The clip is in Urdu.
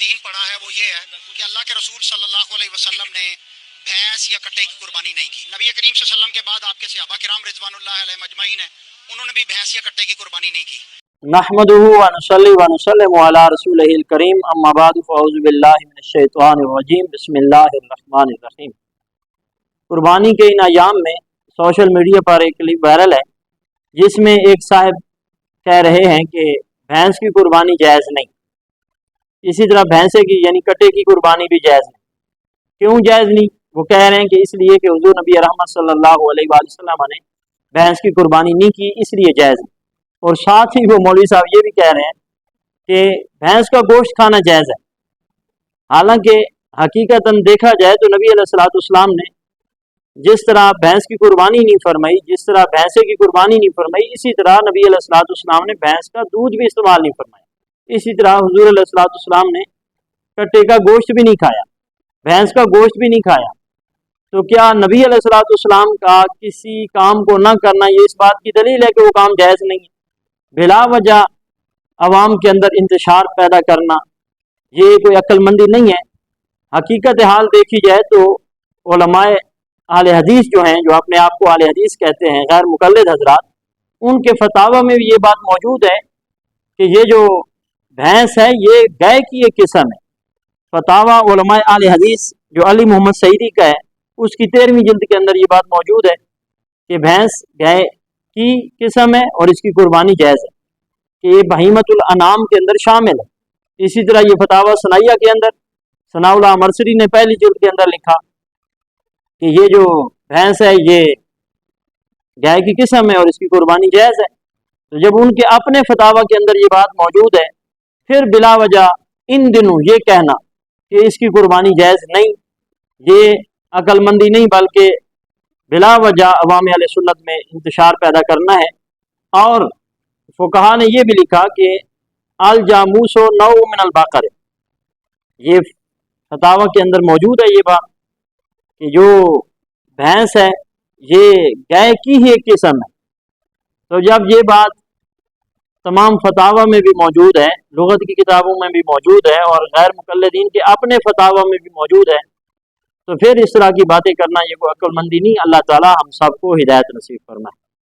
دین پڑھا ہے وہ یہ ہے کہ اللہ کے رسول صلی اللہ علیہ وسلم نے بھینس یا کٹے کی قربانی نہیں کی. نبی کریم صلی اللہ علیہ وسلم کے بعد آپ کے صحابہ کرام رضوان اللہ علیہم اجمعین ہیں، انہوں نے بھی بھینس یا کٹے کی قربانی نہیں کی. نحمده ونصلي ونسلم على رسوله الكريم اما بعد فاعوذ باللہ من الشیطان الرجیم بسم اللہ الرحمن الرحیم. قربانی کے ان ایام میں سوشل میڈیا پر ایک کلپ وائرل ہے جس میں ایک صاحب کہہ رہے ہیں کہ بھینس کی قربانی جائز نہیں، اسی طرح بھینسے کی یعنی کٹے کی قربانی بھی جائز نہیں. کیوں جائز نہیں؟ وہ کہہ رہے ہیں کہ اس لیے کہ حضور نبی رحمت صلی اللہ علیہ وآلہ وسلم نے بھینس کی قربانی نہیں کی، اس لیے جائز نہیں. اور ساتھ ہی وہ مولوی صاحب یہ بھی کہہ رہے ہیں کہ بھینس کا گوشت کھانا جائز ہے، حالانکہ حقیقتاً دیکھا جائے تو نبی علیہ الصلوۃ والسلام نے جس طرح بھینس کی قربانی نہیں فرمائی، جس طرح بھینسے کی قربانی نہیں فرمائی، اسی طرح نبی علیہ الصلوۃ والسلام نے بھینس کا دودھ بھی استعمال نہیں فرمایا. اسی طرح حضور علیہ الصلوۃ والسلام نے کٹے کا گوشت بھی نہیں کھایا، بھینس کا گوشت بھی نہیں کھایا. تو کیا نبی علیہ الصلوۃ والسلام کا کسی کام کو نہ کرنا یہ اس بات کی دلیل ہے کہ وہ کام جائز نہیں ہے؟ بلا وجہ عوام کے اندر انتشار پیدا کرنا یہ کوئی عقل مندی نہیں ہے. حقیقت حال دیکھی جائے تو علماء اہل حدیث جو ہیں، جو اپنے آپ کو اہل حدیث کہتے ہیں، غیر مقلد حضرات، ان کے فتاوی میں بھی یہ بات موجود ہے کہ یہ جو بھینس ہے یہ گائے کی ایک قسم ہے. فتاوی علماء اہل حدیث جو علی محمد سعیدی کا ہے اس کی 13ویں جلد کے اندر یہ بات موجود ہے کہ بھینس گائے کی قسم ہے اور اس کی قربانی جائز ہے، کہ یہ بہیمۃ الانعام کے اندر شامل ہے. اسی طرح یہ فتاوی ثنائیہ کے اندر ثناء اللہ مرسری نے پہلی جلد کے اندر لکھا کہ یہ جو بھینس ہے یہ گائے کی قسم ہے اور اس کی قربانی جائز ہے. تو جب ان کے اپنے فتاوی کے اندر یہ بات موجود ہے، پھر بلا وجہ ان دنوں یہ کہنا کہ اس کی قربانی جائز نہیں، یہ عقل مندی نہیں بلکہ بلا وجہ عوام اہل سنت میں انتشار پیدا کرنا ہے. اور فقہا نے یہ بھی لکھا کہ الجاموس نوع من البقر، یہ فتاوی کے اندر موجود ہے یہ بات کہ جو بھینس ہے یہ گائے کی ہی ایک قسم ہے. تو جب یہ بات تمام فتاوی میں بھی موجود ہے، لغت کی کتابوں میں بھی موجود ہے اور غیر مقلدین کے اپنے فتاوی میں بھی موجود ہے، تو پھر اس طرح کی باتیں کرنا یہ کوئی عقل مندی نہیں. اللہ تعالی ہم سب کو ہدایت نصیب فرمائے.